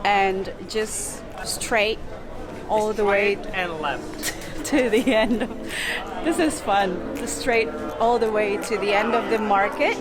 and just straight all the way and left to the end of, this is fun, straight all the way to the end of the market.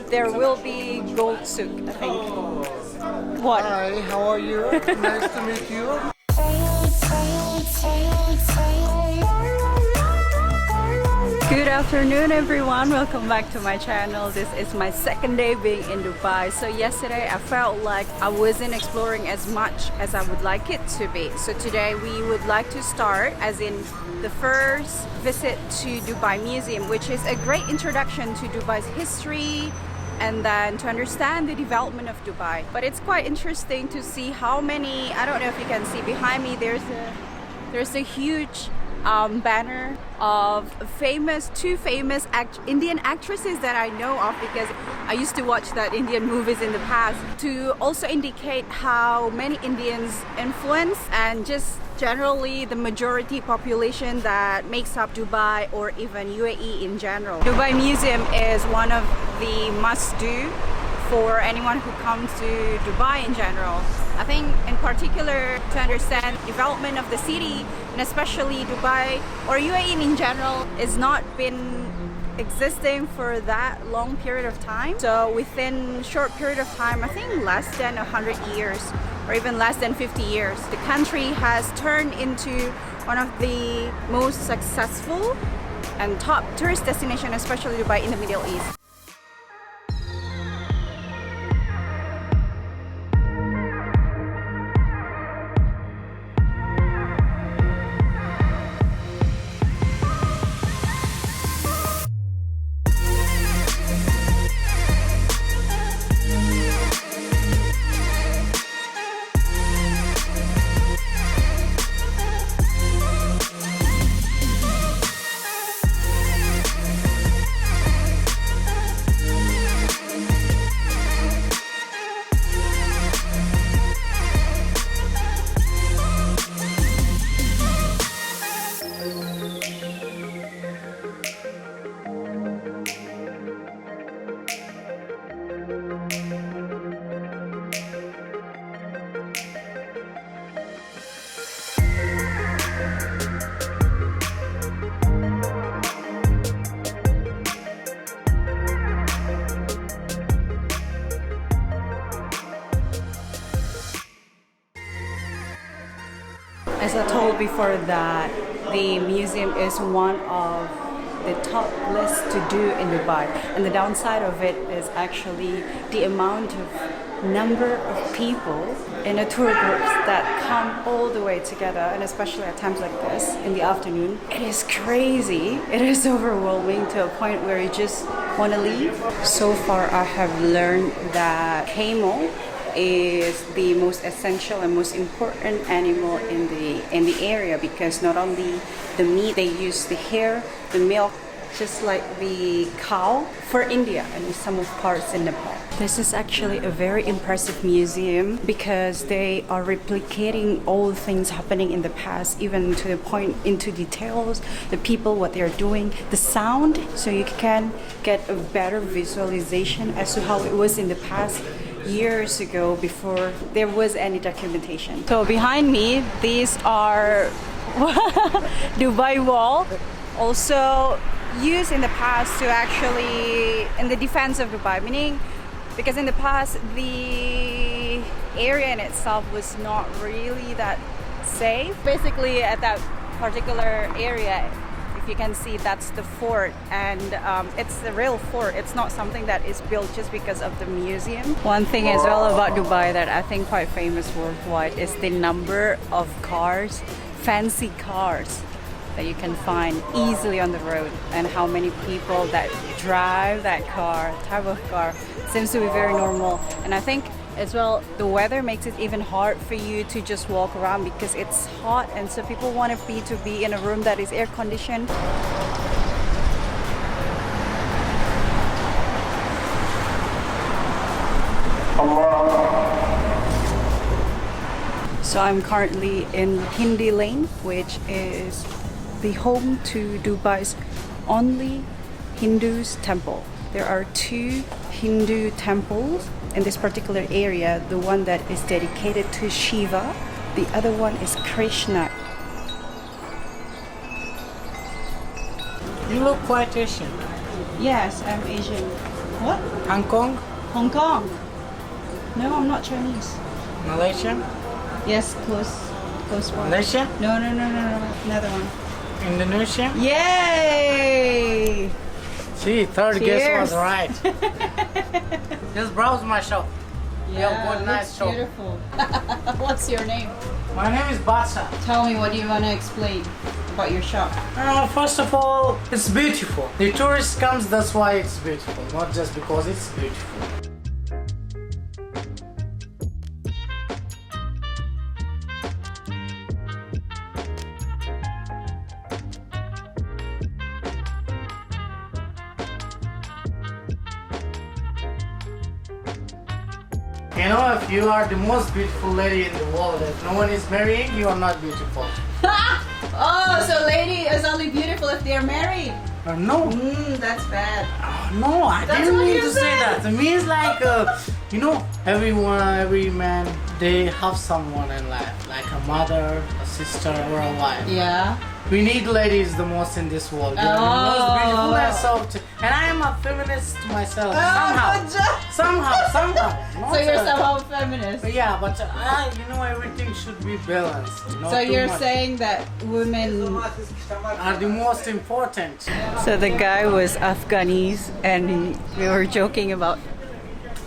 There will be Gold Souk, I think. What? Hi, how are you? Nice to meet you. Good afternoon everyone, welcome back to my channel. This is my second day being in Dubai. So yesterday I felt like I wasn't exploring as much as I would like it to be. So today we would like to start as in the first visit to Dubai Museum, which is a great introduction to Dubai's history and then to understand the development of Dubai. But it's quite interesting to see how many, I don't know if you can see behind me, there's a huge banner of two famous Indian actresses that I know of because I used to watch that Indian movies in the past, to also indicate how many Indians influence and just generally the majority population that makes up Dubai or even UAE in general. Dubai Museum is one of the must-do for anyone who comes to Dubai in general. I think in particular to understand development of the city, and especially Dubai or UAE in general, is not been existing for that long period of time. So within short period of time, I think less than 100 years or even less than 50 years, the country has turned into one of the most successful and top tourist destination, especially Dubai in the Middle East. As I told before that the museum is one of the top lists to do in Dubai, and the downside of it is actually the amount of number of people in a tour groups that come all the way together, and especially at times like this in the afternoon. It is crazy, it is overwhelming to a point where you just want to leave. So far I have learned that camel is the most essential and most important animal in the area, because not only the meat, they use the hair, the milk, just like the cow for India and some of parts in Nepal. This is actually a very impressive museum because they are replicating all things happening in the past, even to the point into details, the people, what they're doing, the sound, so you can get a better visualization as to how it was in the past years ago before there was any documentation. So behind me, these are Dubai Wall, also used in the past to actually in the defense of Dubai, meaning because in the past the area in itself was not really that safe. Basically at that particular area, if you can see, that's the fort, and it's the real fort. It's not something that is built just because of the museum. One thing as well about Dubai that I think quite famous worldwide is the number of cars, fancy cars that you can find easily on the road, and how many people that drive that type of car seems to be very normal. And I think as well the weather makes it even hard for you to just walk around because it's hot, and so people want to be in a room that is air conditioned. So I'm currently in Hindi Lane, which is the home to Dubai's only Hindu temple. There are two Hindu temples in this particular area, the one that is dedicated to Shiva, the other one is Krishna. You look quite Asian. Yes, I'm Asian. What? Hong Kong? Hong Kong. No, I'm not Chinese. Malaysia? Yes, close one. Malaysia? No, another one. Indonesia? Yay! See, third guess Cheers. was right. Just browse my shop. Yeah, what nice shop. Beautiful. What's your name? My name is Batsa. Tell me, what do you want to explain about your shop? First of all, it's beautiful. The tourist comes, that's why it's beautiful, not just because it's beautiful. You know, if you are the most beautiful lady in the world, if no one is marrying, you are not beautiful. Oh, so lady is only beautiful if they're married. No. That's bad. No, I That's didn't what mean you to say said. that. It means like, you know, every man, they have someone in life, like a mother, a sister, or a wife. Yeah. We need ladies the most in this world. They are the most beautiful and soft. And I am a feminist myself. Somehow. So you're somehow feminist. Yeah, but you know, everything should be balanced. Not So too you're much. saying that women Are the most important. So the guy was Afghanis and we were joking about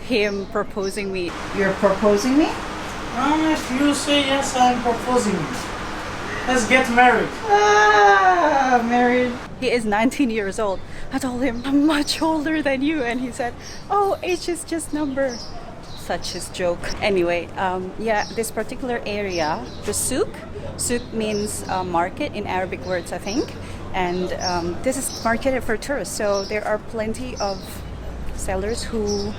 him proposing me. You're proposing me? If you say yes, I'm proposing. Let's get married. Married. He is 19 years old. I told him, I'm much older than you. And he said, oh, age is just number. Such his joke. Anyway, yeah, this particular area, the souk. Souk means market in Arabic words, I think. And this is marketed for tourists. So there are plenty of sellers who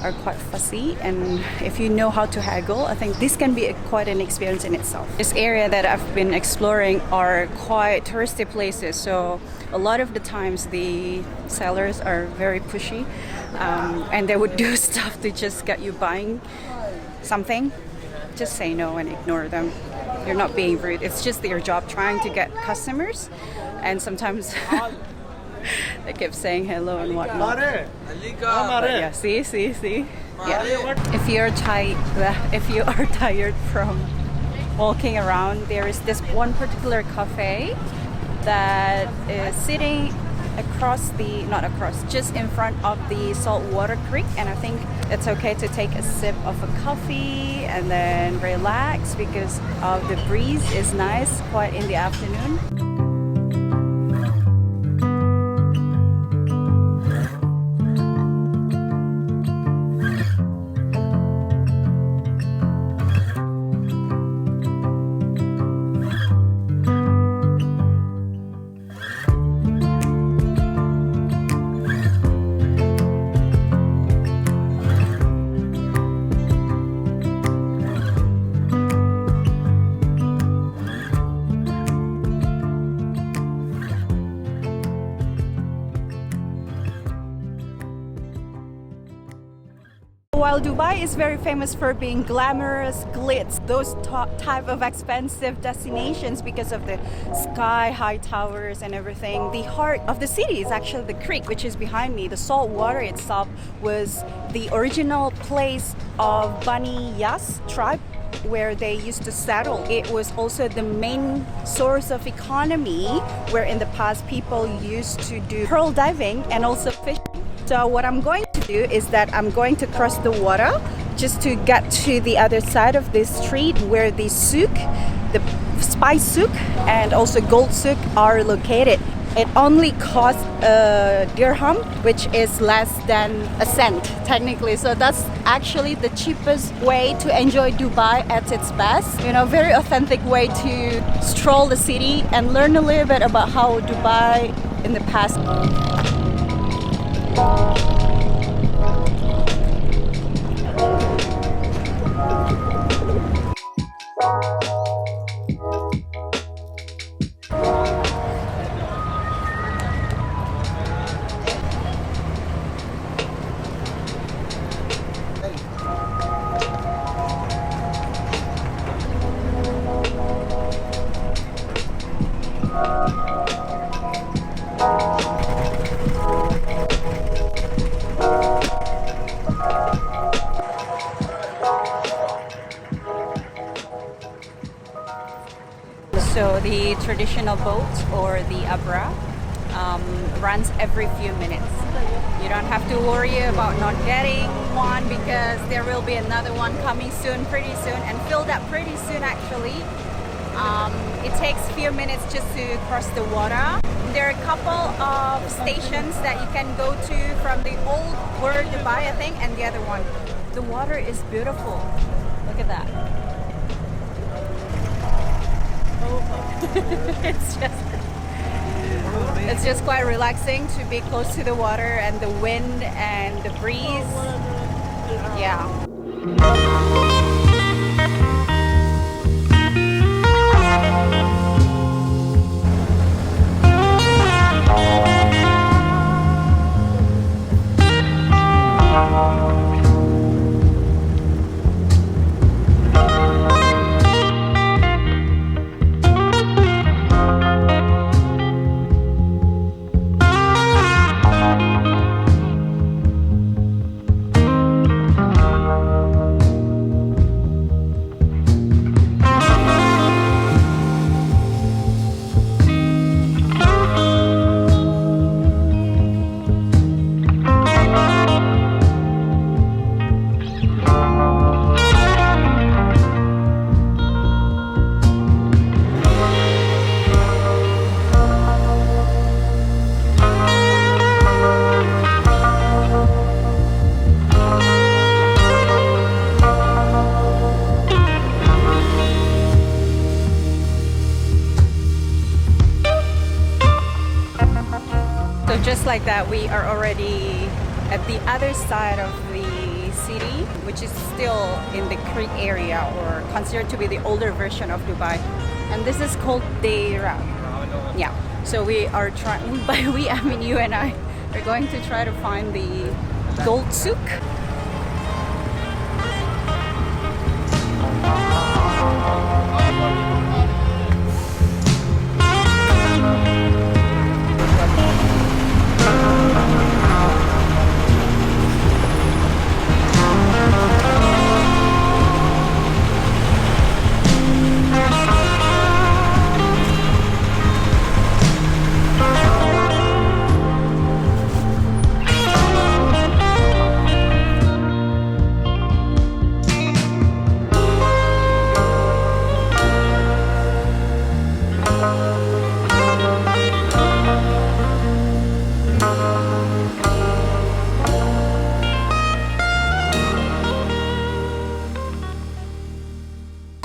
are quite fussy, and if you know how to haggle, I think this can be quite an experience in itself. This area that I've been exploring are quite touristy places, so a lot of the times the sellers are very pushy, and they would do stuff to just get you buying something. Just say no and ignore them. You're not being rude, it's just their job trying to get customers, and sometimes they keep saying hello and whatnot. But yeah, see. Yeah. If you are tired from walking around, there is this one particular cafe that is sitting just in front of the saltwater creek, and I think it's okay to take a sip of a coffee and then relax because the breeze is nice quite in the afternoon. While Dubai is very famous for being glamorous, glitz, those type of expensive destinations because of the sky-high towers and everything, the heart of the city is actually the creek, which is behind me. The salt water itself was the original place of Bani Yas tribe, where they used to settle. It was also the main source of economy, where in the past people used to do pearl diving and also fishing. So what I'm going to do is that I'm going to cross the water just to get to the other side of this street where the souk, the spice souk and also gold souk are located. It only costs a dirham, which is less than a cent technically. So that's actually the cheapest way to enjoy Dubai at its best. You know, very authentic way to stroll the city and learn a little bit about how Dubai in the past. So the traditional boat, or the Abra, runs every few minutes. You don't have to worry about not getting one, because there will be another one coming soon, pretty soon, and filled up pretty soon actually. It takes a few minutes just to cross the water. There are a couple of stations that you can go to from the old word Dubai, I think, and the other one. The water is beautiful. Look at that. It's just quite relaxing to be close to the water and the wind and the breeze. Yeah. Just like that, we are already at the other side of the city, which is still in the Creek area, or considered to be the older version of Dubai. And this is called Deira. Yeah. So we are trying, by we I mean you and I, are going to try to find the Gold Souk.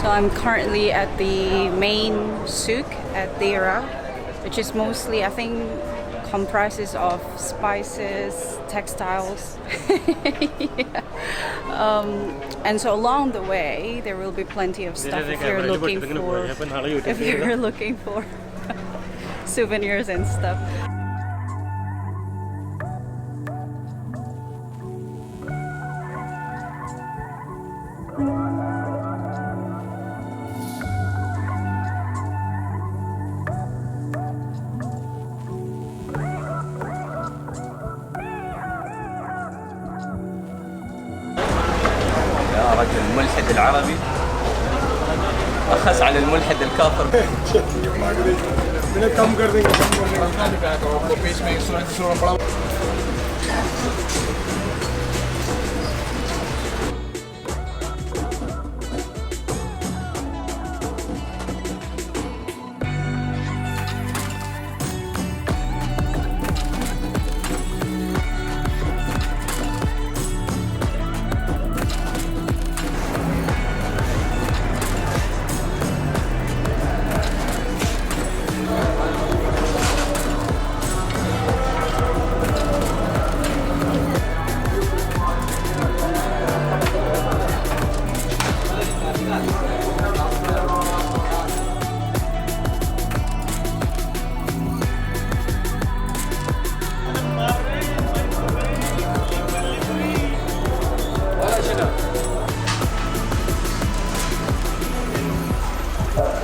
I'm currently at the main souk at Deira, which is mostly, I think, comprises of spices, textiles. Yeah. And so along the way there will be plenty of stuff if you're looking for souvenirs and stuff. رجل الملحد العربي أخذ على الملحد الكافر.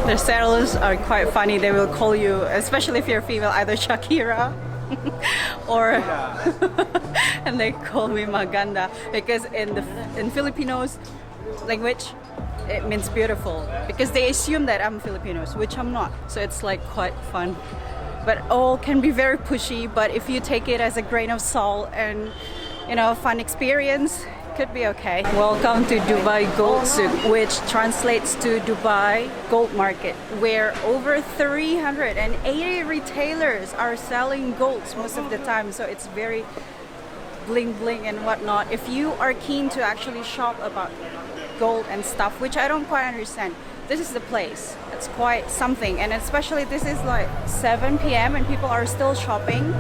Their sellers are quite funny. They will call you, especially if you're female, either Shakira or and they call me Maganda, because in Filipinos language it means beautiful, because they assume that I'm Filipinos, which I'm not. So it's like quite fun. But all can be very pushy, but if you take it as a grain of salt and, you know, fun experience, could be okay. Welcome to Dubai Gold Souk, which translates to Dubai Gold Market, where over 380 retailers are selling golds most of the time. So it's very bling bling and whatnot. If you are keen to actually shop about gold and stuff, which I don't quite understand, this is the place. It's quite something, and especially this is like 7 p.m. and people are still shopping.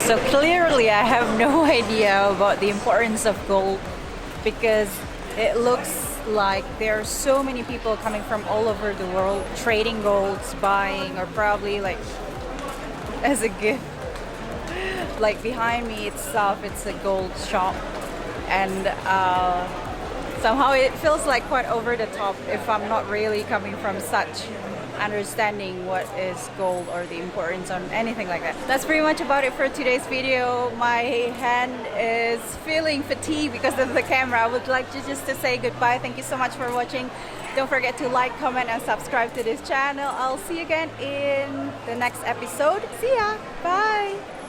So clearly I have no idea about the importance of gold, because it looks like there are so many people coming from all over the world trading golds, buying, or probably like as a gift. Like behind me itself, it's a gold shop, and somehow it feels like quite over the top if I'm not really coming from such understanding what is gold or the importance on anything like that. That's pretty much about it for today's video. My hand is feeling fatigued because of the camera. I would like just to say goodbye. Thank you so much for watching. Don't forget to like, comment, and subscribe to this channel. I'll see you again in the next episode. See ya. Bye.